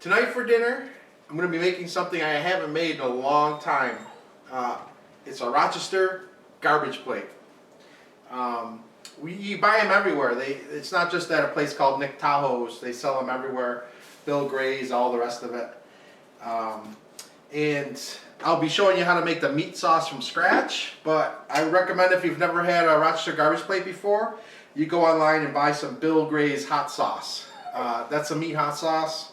Tonight for dinner, I'm going to be making something I haven't made in a long time. It's a Rochester garbage plate. You buy them everywhere. It's not just at a place called Nick Tahoe's. They sell them everywhere. Bill Gray's, all the rest of it. And I'll be showing you how to make the meat sauce from scratch. But I recommend, if you've never had a Rochester garbage plate before, you go online and buy some Bill Gray's hot sauce. That's a meat hot sauce.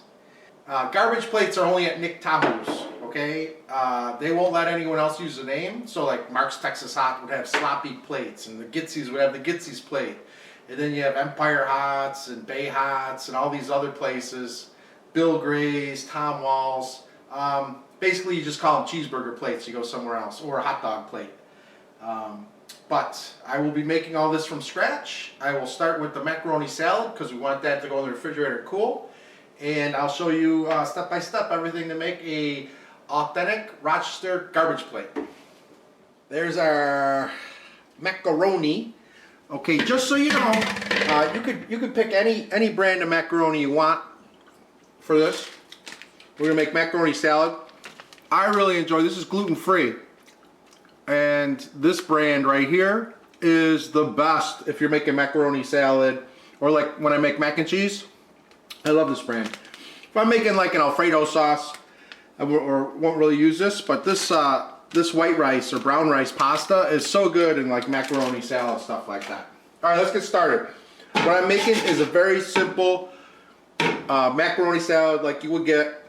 Garbage plates are only at Nick Tahoe's, okay? They won't let anyone else use the name. So like Mark's Texas Hot would have sloppy plates, and the Gitsy's would have the Gitsy's plate. And then you have Empire Hots and Bay Hots and all these other places. Bill Gray's, Tom Wall's. Basically you just call them cheeseburger plates. You go somewhere else, or a hot dog plate. But I will be making all this from scratch. I will start with the macaroni salad because we want that to go in the refrigerator cool. And I'll show you step by step everything to make a authentic Rochester garbage plate. There's our macaroni. Okay, just so you know, you could pick any brand of macaroni you want for this. We're gonna make macaroni salad. I really enjoy this. Is gluten free, and this brand right here is the best if you're making macaroni salad, or like when I make mac and cheese. I love this brand. If I'm making like an Alfredo sauce, I won't really use this, but this white rice or brown rice pasta is so good in like macaroni salad, stuff like that. All right, let's get started. What I'm making is a very simple macaroni salad like you would get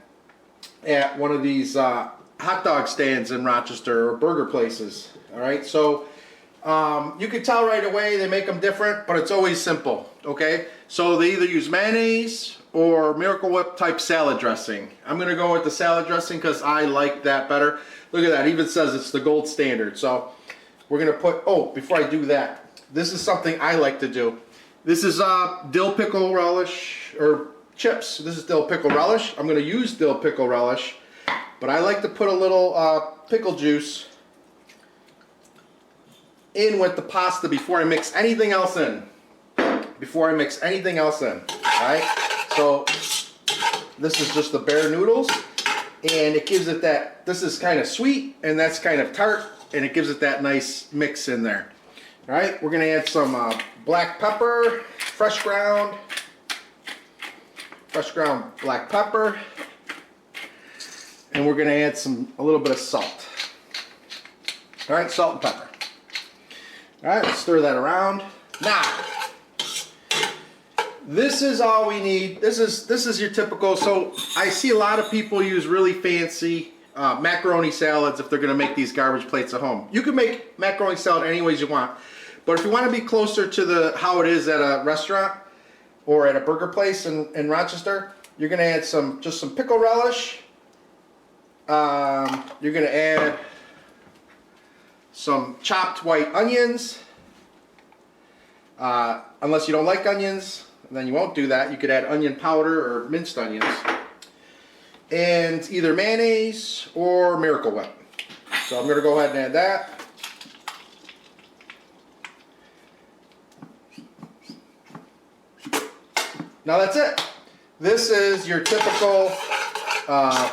at one of these hot dog stands in Rochester or burger places. All right, so you can tell right away they make them different, but it's always simple, okay? So they either use mayonnaise or Miracle Whip type salad dressing. I'm gonna go with the salad dressing because I like that better. Look at that, it even says it's the gold standard. So we're gonna put, oh, before I do that, this is something I like to do. This is dill pickle relish, or chips. This is dill pickle relish. I'm gonna use dill pickle relish, but I like to put a little pickle juice in with the pasta before I mix anything else in. Alright? So this is just the bare noodles, and it gives it that, this is kind of sweet and that's kind of tart, and it gives it that nice mix in there. Alright, we're going to add some black pepper, fresh ground black pepper, and we're going to add a little bit of salt. Alright, salt and pepper. Alright, let's stir that around. Now, this is all we need. This is your typical, so I see a lot of people use really fancy macaroni salads if they're going to make these garbage plates at home. You can make macaroni salad any ways you want, but if you want to be closer to how it is at a restaurant or at a burger place in Rochester, you're going to add just some pickle relish. You're going to add some chopped white onions. Unless you don't like onions, then you won't do that. You could add onion powder or minced onions. And either mayonnaise or Miracle Whip. So I'm going to go ahead and add that. Now that's it. This is your typical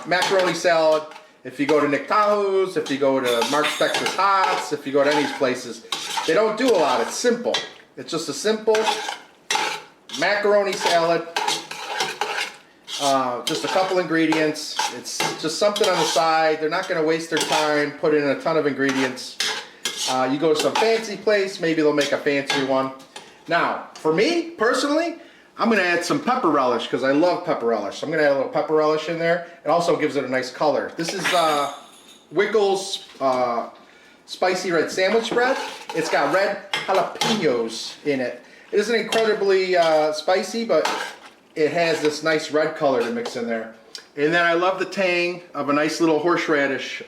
macaroni salad. If you go to Nick Tahoe's, if you go to Mark's Texas Hots, if you go to any of these places, they don't do a lot. It's simple. It's just a simple macaroni salad. Just a couple ingredients. It's just something on the side. They're not going to waste their time putting in a ton of ingredients. You go to some fancy place, maybe they'll make a fancier one. Now, for me, personally, I'm going to add some pepper relish because I love pepper relish. So I'm going to add a little pepper relish in there. It also gives it a nice color. This is Wickles spicy red sandwich bread. It's got red jalapenos in it. It isn't incredibly spicy, but it has this nice red color to mix in there. And then I love the tang of a nice little horseradish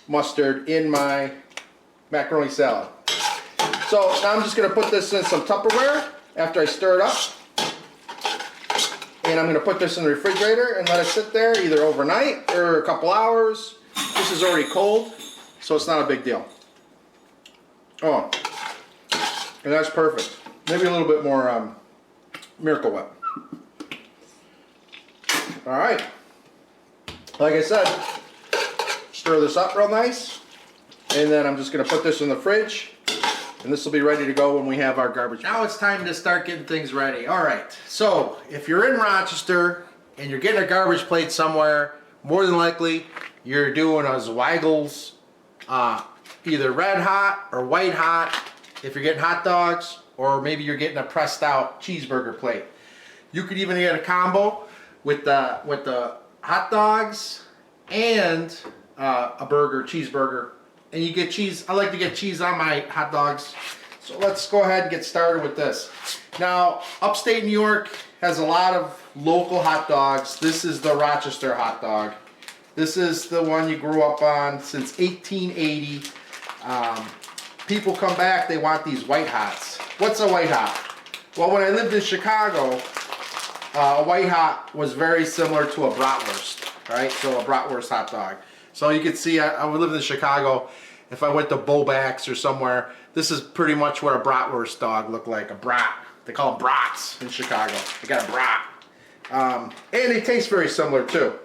mustard in my macaroni salad. So now I'm just going to put this in some Tupperware after I stir it up. And I'm going to put this in the refrigerator and let it sit there either overnight or a couple hours. This is already cold, so it's not a big deal. Oh, and that's perfect. Maybe a little bit more Miracle Whip. All right. Like I said, stir this up real nice, and then I'm just going to put this in the fridge, and this will be ready to go when we have our garbage. Now it's time to start getting things ready. All right, so if you're in Rochester and you're getting a garbage plate somewhere, more than likely you're doing a Zweigel's, either red hot or white hot if you're getting hot dogs, or maybe you're getting a pressed out cheeseburger plate. You could even get a combo with the hot dogs and a burger, cheeseburger, and you get cheese. I like to get cheese on my hot dogs. So let's go ahead and get started with this. Now, upstate New York has a lot of local hot dogs. This is the Rochester hot dog. This is the one you grew up on since 1880. People come back, they want these white hots. What's a white hot? Well, when I lived in Chicago, a white hot was very similar to a bratwurst, right? So a bratwurst hot dog. So you can see, I lived in Chicago. If I went to Bobac's or somewhere, this is pretty much what a bratwurst dog looked like, a brat. They call them brats in Chicago. They got a brat. And they taste very similar too.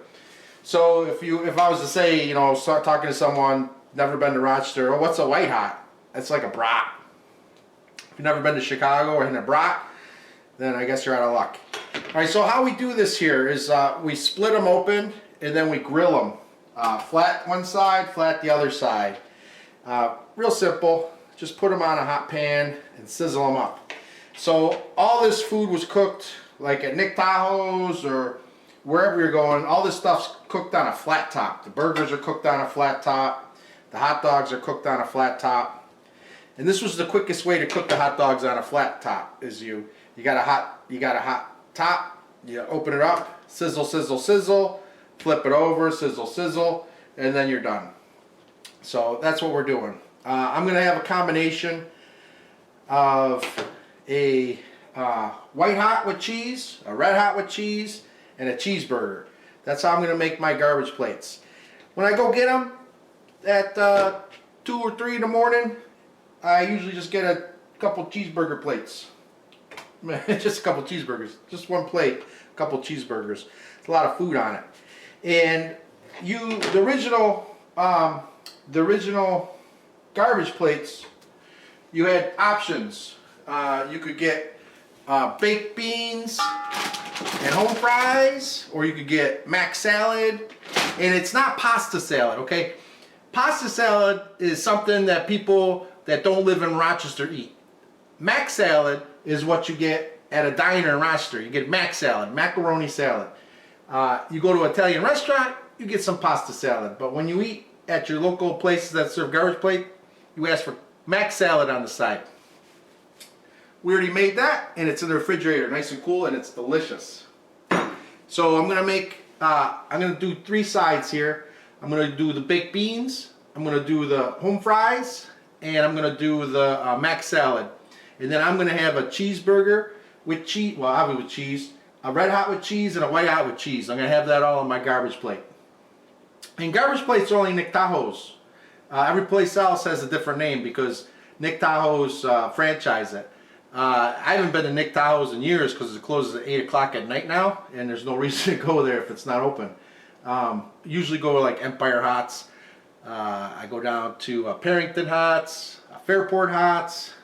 So if I was to say, you know, start talking to someone, never been to Rochester, oh, what's a white hot? It's like a brat. If you've never been to Chicago or in a brat, then I guess you're out of luck. All right, so how we do this here is we split them open and then we grill them. Flat one side, flat the other side. Real simple. Just put them on a hot pan and sizzle them up. So all this food was cooked like at Nick Tahoe's or wherever you're going. All this stuff's cooked on a flat top. The burgers are cooked on a flat top. The hot dogs are cooked on a flat top. And this was the quickest way to cook the hot dogs on a flat top. Is you got a hot top. You open it up, sizzle, sizzle, sizzle. Flip it over, sizzle, sizzle, and then you're done. So that's what we're doing. I'm going to have a combination of a white hot with cheese, a red hot with cheese, and a cheeseburger. That's how I'm going to make my garbage plates. When I go get them at 2 or 3 in the morning, I usually just get a couple cheeseburger plates. Just a couple cheeseburgers. Just one plate, a couple cheeseburgers. It's a lot of food on it. And the original garbage plates, you had options. You could get baked beans and home fries, or you could get mac salad. And it's not pasta salad, okay? Pasta salad is something that people that don't live in Rochester eat. Mac salad is what you get at a diner in Rochester. You get mac salad, macaroni salad. You go to an Italian restaurant, you get some pasta salad. But when you eat at your local places that serve garbage plate, you ask for mac salad on the side. We already made that, and it's in the refrigerator, nice and cool, and it's delicious. So I'm gonna do 3 sides here. I'm gonna do the baked beans, I'm gonna do the home fries, and I'm gonna do the mac salad. And then I'm gonna have a cheeseburger with cheese, well, obviously with cheese, a red hot with cheese, and a white hot with cheese. I'm gonna have that all on my garbage plate. And garbage plates are only Nick Tahoe's. Every place else has a different name because Nick Tahoe's franchise it. I haven't been to Nick Tahoe's in years because it closes at 8 o'clock at night now, and there's no reason to go there if it's not open. Usually go to like Empire Hots. I go down to Parrington Hots, Fairport Hots.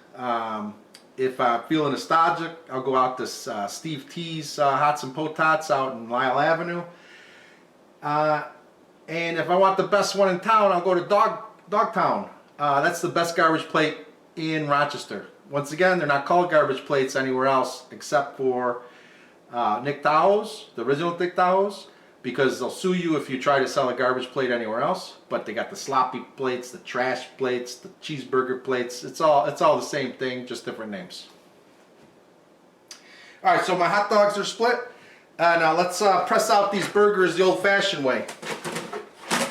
If I'm feeling nostalgic, I'll go out to Steve T's Hots and Potats out in Lyle Avenue. And if I want the best one in town, I'll go to Dogtown. That's the best garbage plate in Rochester. Once again, they're not called garbage plates anywhere else except for Nick Tahoe's, the original Nick Tahoe's, because they'll sue you if you try to sell a garbage plate anywhere else. But they got the sloppy plates, the trash plates, the cheeseburger plates. It's all the same thing, just different names. All right, so my hot dogs are split. Now let's press out these burgers the old-fashioned way.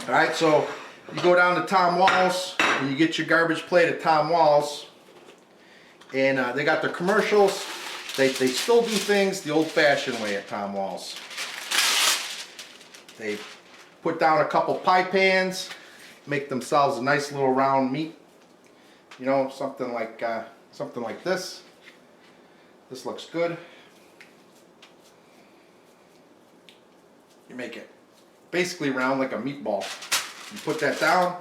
All right, so you go down to Tom Wall's and you get your garbage plate at Tom Wall's, and they got their commercials. They still do things the old-fashioned way at Tom Wall's. They put down a couple pie pans, make themselves a nice little round meat. You know, something like this. This looks good. make it basically round like a meatball. You put that down.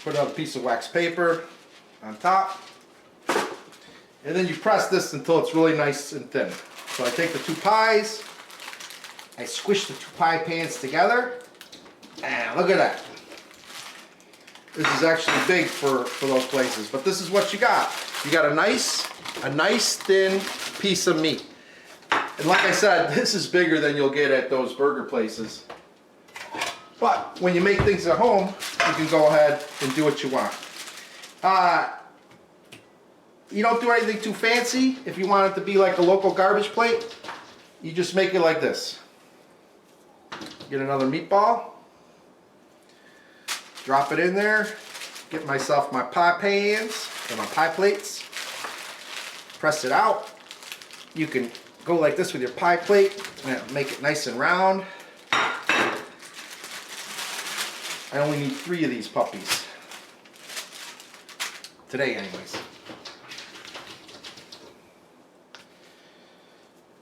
Put another piece of wax paper on top. And then you press this until it's really nice and thin. So I take the two pies, I squish the two pie pans together, and look at that. This is actually big for those places, but this is what you got. You got a nice thin piece of meat. And like I said, this is bigger than you'll get at those burger places. But when you make things at home, you can go ahead and do what you want. You don't do anything too fancy. If you want it to be like a local garbage plate, you just make it like this. Get another meatball, drop it in there, get myself my pie pans and my pie plates, press it out. You can go like this with your pie plate and make it nice and round. I only need 3 of these puppies. Today anyways.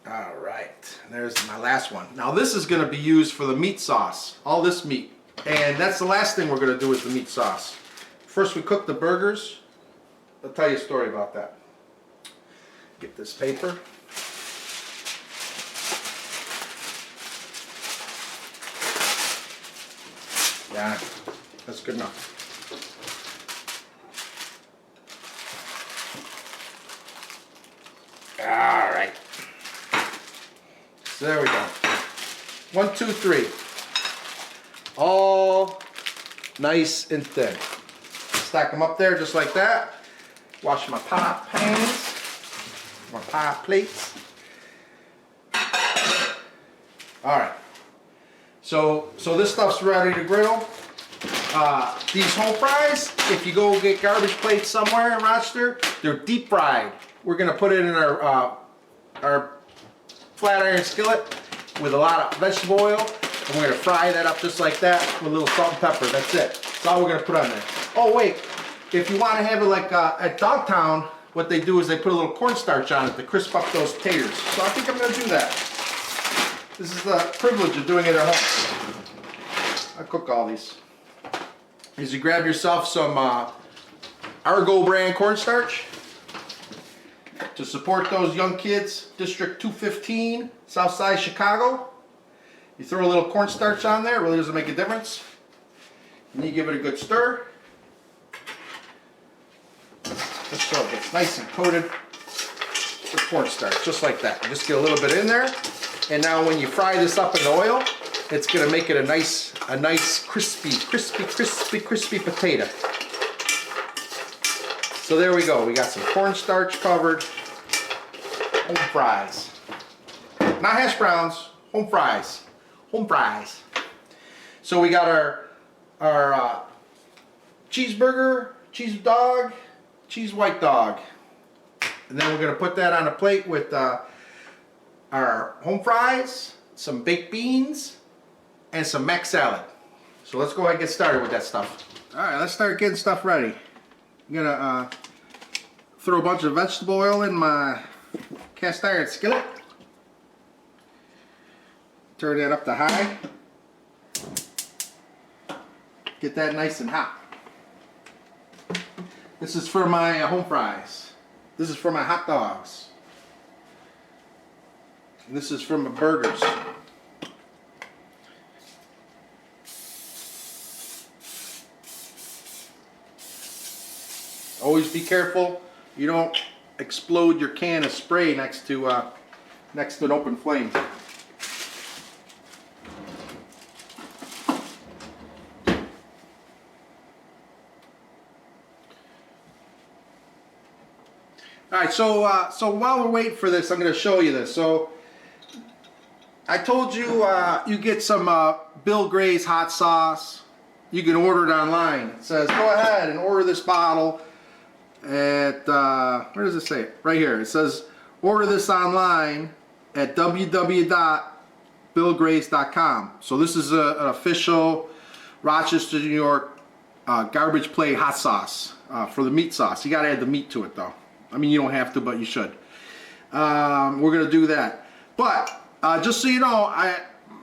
Alright, there's my last one. Now this is going to be used for the meat sauce. All this meat. And that's the last thing we're going to do is the meat sauce. First we cook the burgers. I'll tell you a story about that. Get this paper. Yeah, that's good enough. All right. So there we go. 1, 2, 3. All nice and thin. Stack them up there just like that. Wash my pie pans, my pie plates. All right. So this stuff's ready to grill. These home fries, if you go get garbage plates somewhere in Rochester, they're deep fried. We're gonna put it in our flat iron skillet with a lot of vegetable oil, and we're gonna fry that up just like that with a little salt and pepper. That's it. That's all we're gonna put on there. Oh wait, if you want to have it like at Dogtown, what they do is they put a little cornstarch on it to crisp up those taters. So I think I'm gonna do that. This is the privilege of doing it at home. I cook all these. Is you grab yourself some Argo brand cornstarch to support those young kids. District 215, Southside Chicago. You throw a little cornstarch on there, it really doesn't make a difference. And you give it a good stir. Just so it gets nice and coated with cornstarch, just like that. Just get a little bit in there. And now when you fry this up in the oil, it's going to make it a nice crispy potato. So there we go. We got some cornstarch covered home fries. Not hash browns, home fries. Home fries. So we got our cheeseburger, cheese dog, cheese white dog. And then we're going to put that on a plate with our home fries, some baked beans, and some mac salad. So let's go ahead and get started with that stuff. Alright, let's start getting stuff ready. I'm gonna throw a bunch of vegetable oil in my cast iron skillet. Turn that up to high. Get that nice and hot. This is for my home fries. This is for my hot dogs. And this is for my burgers. Always be careful you don't explode your can of spray next to an open flame. Alright, so while we're waiting for this, I'm going to show you this. So I told you you get some Bill Gray's hot sauce. You can order it online. It says go ahead and order this bottle at, where does it say it? Right here. It says order this online at www.billgrays.com. So this is an official Rochester, New York garbage plate hot sauce for the meat sauce. You gotta add the meat to it though. I mean, you don't have to, but you should. We're gonna do that. But just so you know,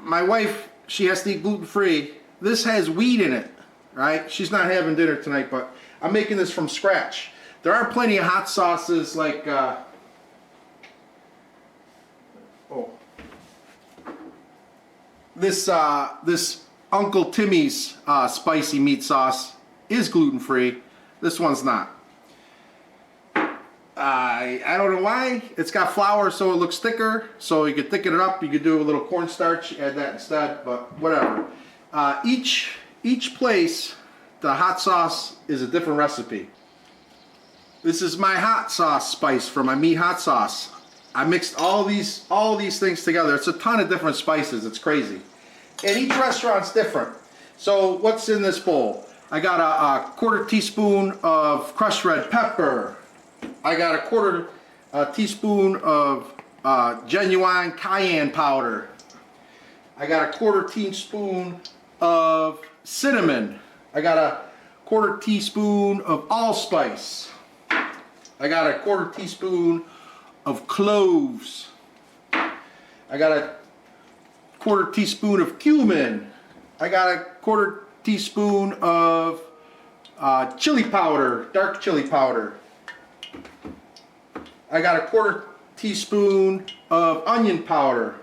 my wife, she has to eat gluten-free. This has wheat in it, right? She's not having dinner tonight, but I'm making this from scratch. There are plenty of hot sauces like this Uncle Timmy's spicy meat sauce is gluten-free. This one's not. I don't know why. It's got flour so it looks thicker, so you could thicken it up. You could do a little cornstarch, add that instead, but whatever. Each place, the hot sauce is a different recipe. This is my hot sauce spice for my meat hot sauce. I mixed all these things together. It's a ton of different spices. It's crazy. And each restaurant's different. So what's in this bowl? I got a quarter teaspoon of crushed red pepper. I got a quarter teaspoon of genuine cayenne powder. I got a quarter teaspoon of cinnamon. I got a quarter teaspoon of allspice. I got a quarter teaspoon of cloves. I got a quarter teaspoon of cumin. I got a quarter teaspoon of chili powder, dark chili powder. I got a quarter teaspoon of onion powder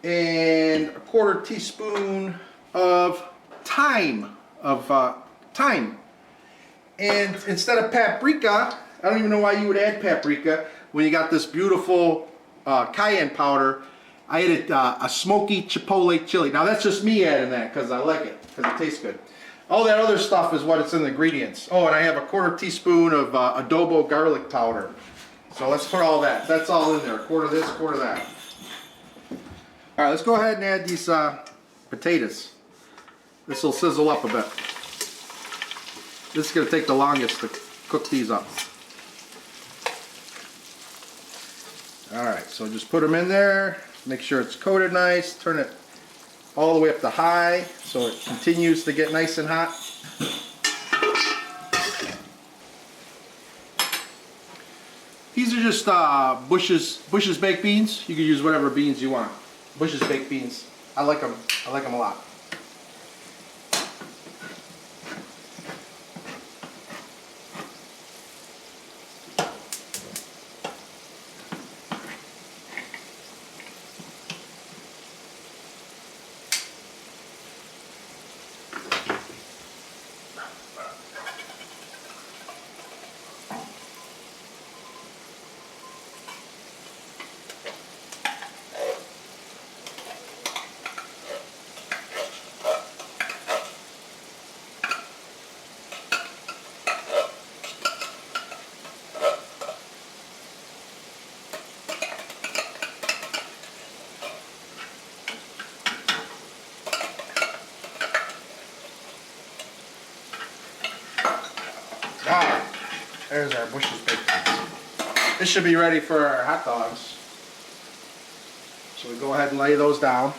and a quarter teaspoon of thyme. And instead of paprika, I don't even know why you would add paprika when you got this beautiful cayenne powder. I added a smoky chipotle chili. Now that's just me adding that because I like it, because it tastes good. All that other stuff is what it's in the ingredients. Oh, and I have a quarter teaspoon of adobo garlic powder. So let's put all that. That's all in there. Quarter this, quarter that. All right, let's go ahead and add these potatoes. This will sizzle up a bit. This is going to take the longest to cook these up. All right, so just put them in there. Make sure it's coated nice. Turn it all the way up to high so it continues to get nice and hot. These are just Bush's baked beans. You can use whatever beans you want. Bush's baked beans. I like them. I like them a lot. There's our Bush's baked beans. This should be ready for our hot dogs. So we go ahead and lay those down.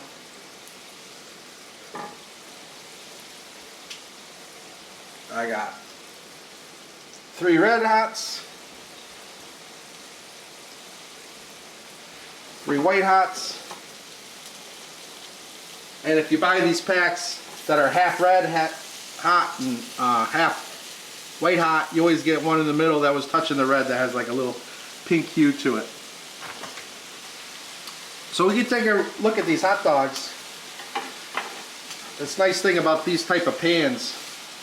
I got 3 red hots, 3 white hots, and if you buy these packs that are half red, half hot, and half white hot, you always get one in the middle that was touching the red that has like a little pink hue to it. So we can take a look at these hot dogs. This nice thing about these type of pans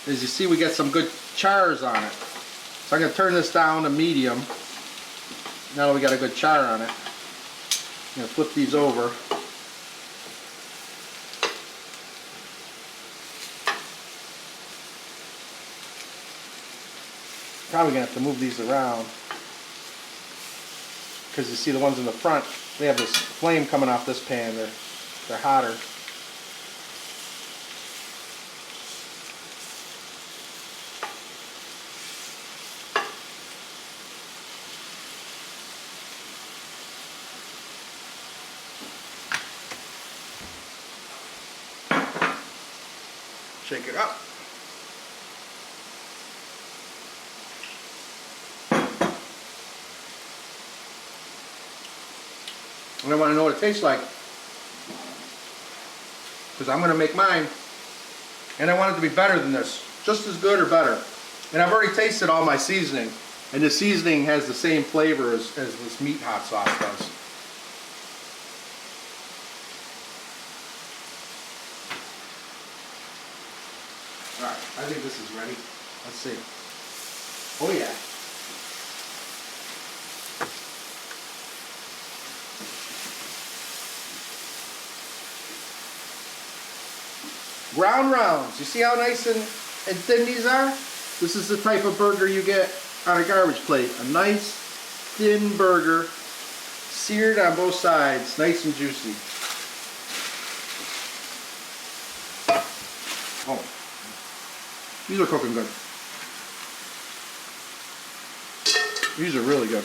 is you see we get some good chars on it. So I'm going to turn this down to medium. Now that we got a good char on it, I'm going to flip these over. Probably going to have to move these around because you see the ones in the front, they have this flame coming off this pan. They're hotter. Shake it up. And I want to know what it tastes like. Because I'm going to make mine. And I want it to be better than this. Just as good or better. And I've already tasted all my seasoning. And the seasoning has the same flavor as this meat hot sauce does. Alright, I think this is ready. Let's see. Oh yeah. Ground rounds. You see how nice and thin these are? This is the type of burger you get on a garbage plate. A nice thin burger, seared on both sides, nice and juicy. Oh, these are cooking good. These are really good.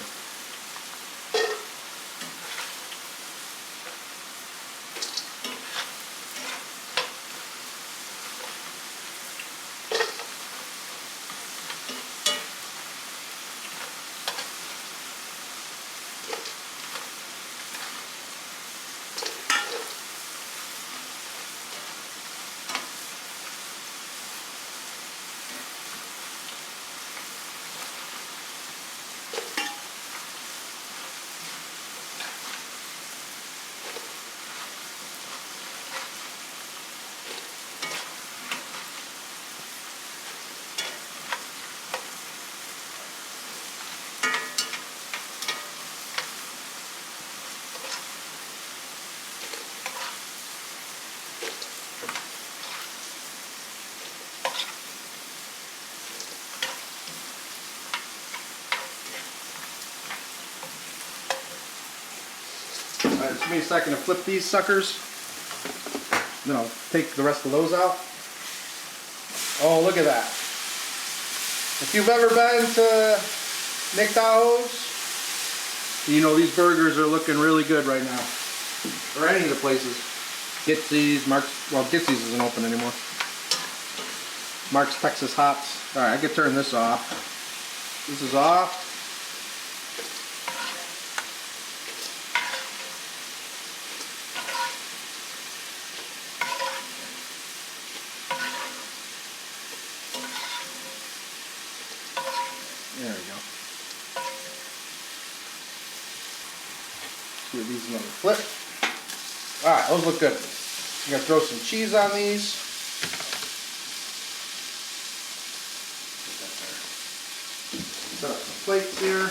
Alright, just give me a second to flip these suckers. Then I'll take the rest of those out. Oh, look at that. If you've ever been to McDonald's, you know these burgers are looking really good right now. Or any of the places. Gitsy's, Mark's, well Gitsy's isn't open anymore. Mark's Texas Hots. Alright, I can turn this off. This is off. There we go. Give these another flip. Alright, those look good. I'm going to throw some cheese on these. Set up some plates here.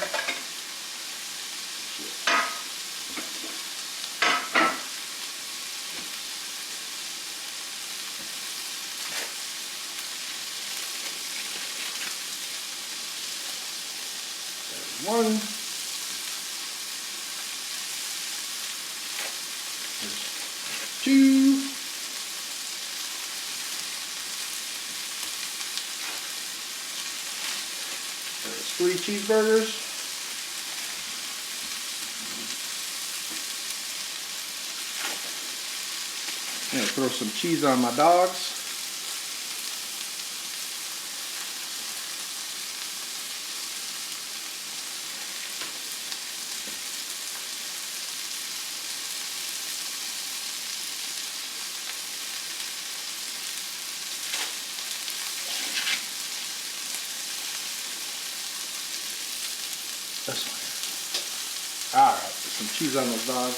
One. There's two. There's 3 cheeseburgers. I'm gonna throw some cheese on my dogs. This one. Alright, some cheese on those dogs.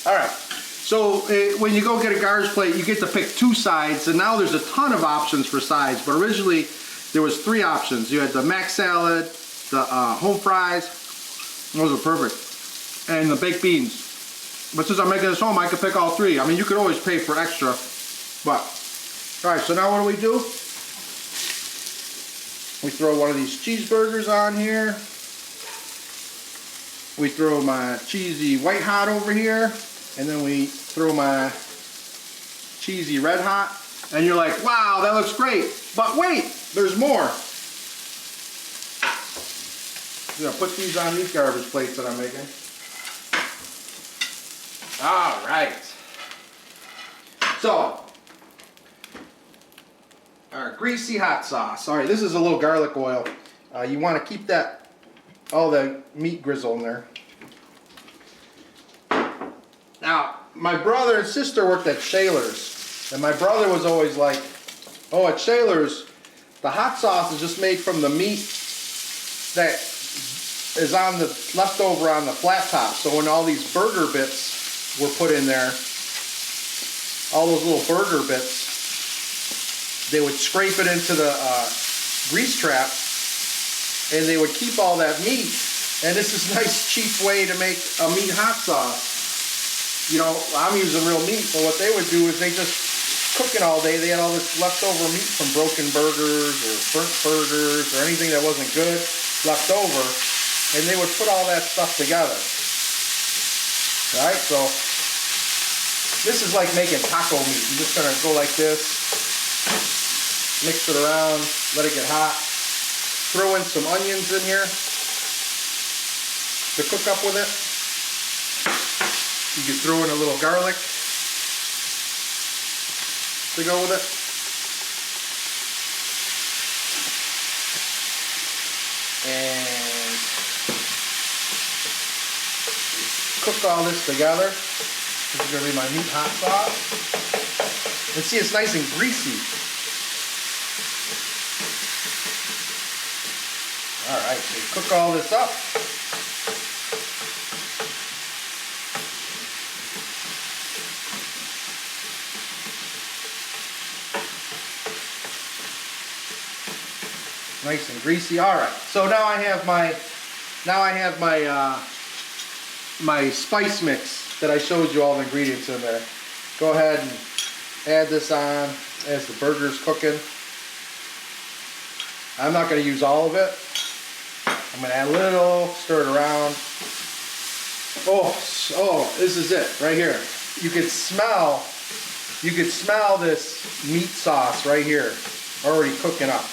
Alright, so when you go get a garbage plate, you get to pick 2 sides, and now there's a ton of options for sides, but originally there was 3 options. You had the mac salad, the home fries, those are perfect. And the baked beans. But since I'm making this home, I can pick all 3. I mean, you could always pay for extra, but alright, so now what do? We throw one of these cheeseburgers on here. We throw my cheesy white hot over here, and then we throw my cheesy red hot. And you're like, wow, that looks great. But wait, there's more. I'm gonna put these on these garbage plates that I'm making. All right. So, our greasy hot sauce. All right, this is a little garlic oil. You want to keep that, all the meat grizzle in there. Now, my brother and sister worked at Shaler's, and my brother was always like, oh, at Shaler's, the hot sauce is just made from the meat that is on the leftover on the flat top. So when all these burger bits were put in there, all those little burger bits, they would scrape it into the grease trap, and they would keep all that meat. And this is a nice cheap way to make a meat hot sauce. You know, I'm using real meat, but what they would do is they just cook it all day. They had all this leftover meat from broken burgers or burnt burgers or anything that wasn't good left over, and they would put all that stuff together. All right, so this is like making taco meat. You're just gonna go like this, mix it around, let it get hot, throw in some onions in here to cook up with it. You can throw in a little garlic to go with it. And cook all this together. This is going to be my meat hot sauce. And see, it's nice and greasy. Alright, so you cook all this up. Nice and greasy. All right. So now I have my spice mix that I showed you all the ingredients in there. Go ahead and add this on as the burger's cooking. I'm not going to use all of it. I'm going to add a little, stir it around. Oh, this is it right here. You could smell this meat sauce right here, already cooking up.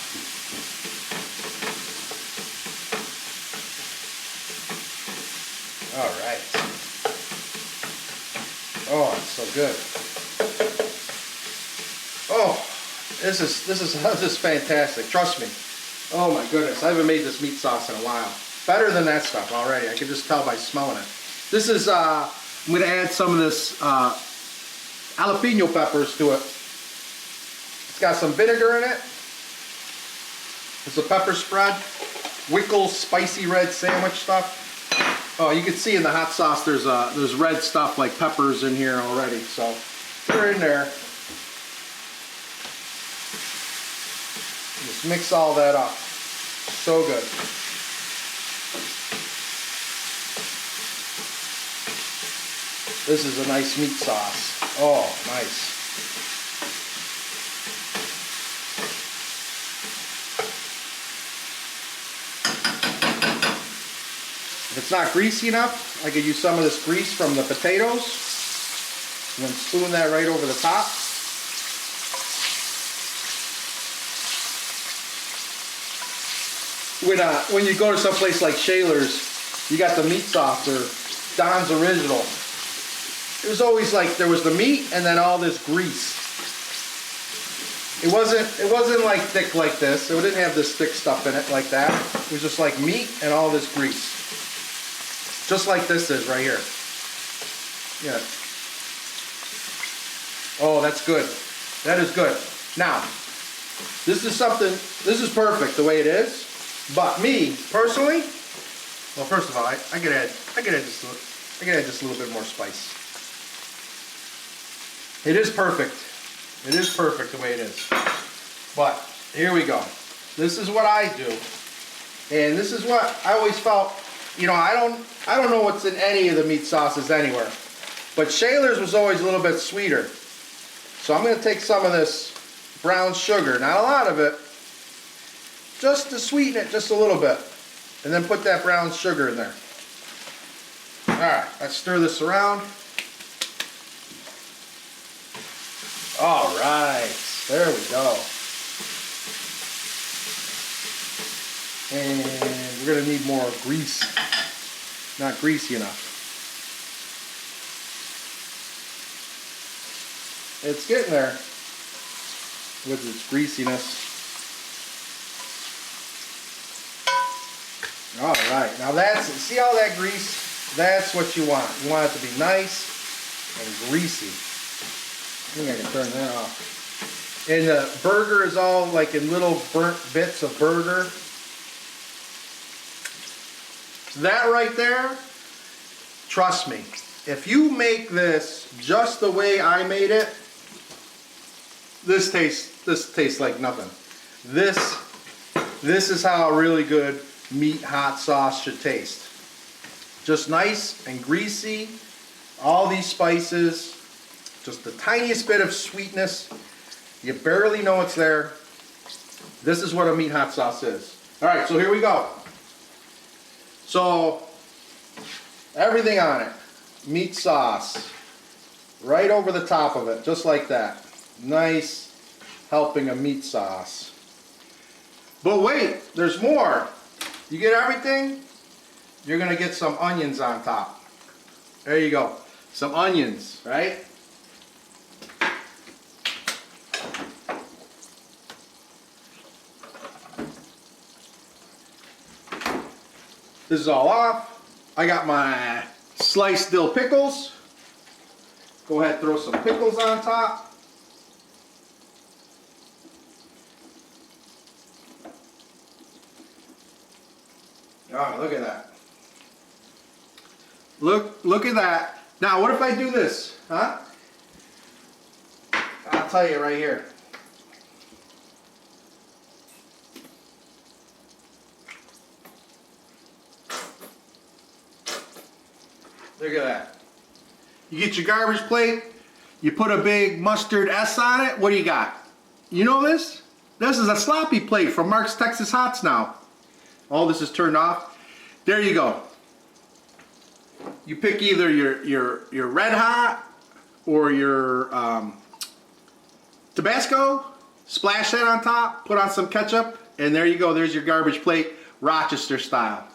All right. Oh, it's so good. Oh, this is fantastic. Trust me. Oh my goodness, I haven't made this meat sauce in a while. Better than that stuff already. I can just tell by smelling it. This is I'm going to add some of this jalapeno peppers to it. It's got some vinegar in it. It's a pepper spread. Wickles spicy red sandwich stuff. Oh, you can see in the hot sauce there's red stuff like peppers in here already. So they're in there. Just mix all that up. So good. This is a nice meat sauce. Oh, nice. If it's not greasy enough, I could use some of this grease from the potatoes and then spoon that right over the top. When you go to some place like Shaler's, you got the meat sauce or Don's Original. It was always like there was the meat and then all this grease. It wasn't like thick like this. It didn't have this thick stuff in it like that. It was just like meat and all this grease. Just like this is right here. Yeah. Oh, that's good. That is good. Now, this is perfect the way it is. But me, personally, well, first of all, I could add just a little bit more spice. It is perfect. It is perfect the way it is. But here we go. This is what I do, and this is what I always felt. You know, I don't know what's in any of the meat sauces anywhere, but Shaler's was always a little bit sweeter. So I'm going to take some of this brown sugar, not a lot of it, just to sweeten it just a little bit, and then put that brown sugar in there. All right, let's stir this around. All right, there we go. And we're going to need more grease. Not greasy enough. It's getting there with its greasiness. All right, now see all that grease? That's what you want. You want it to be nice and greasy. I think I can turn that off. And the burger is all like in little burnt bits of burger. That right there, trust me, if you make this just the way I made it, this tastes like nothing. This is how a really good meat hot sauce should taste. Just nice and greasy, all these spices, just the tiniest bit of sweetness. You barely know it's there. This is what a meat hot sauce is. All right, so here we go. So, everything on it. Meat sauce. Right over the top of it, just like that. Nice helping of meat sauce. But wait, there's more. You get everything? You're going to get some onions on top. There you go. Some onions, right? This is all off. I got my sliced dill pickles. Go ahead and throw some pickles on top. Oh, look at that. Look at that. Now, what if I do this? Huh? I'll tell you right here. Look at that. You get your garbage plate, you put a big mustard S on it, what do you got? You know this? This is a sloppy plate from Mark's Texas Hots now. All this is turned off. There you go. You pick either your red hot or your Tabasco, splash that on top, put on some ketchup, and there you go. There's your garbage plate, Rochester style.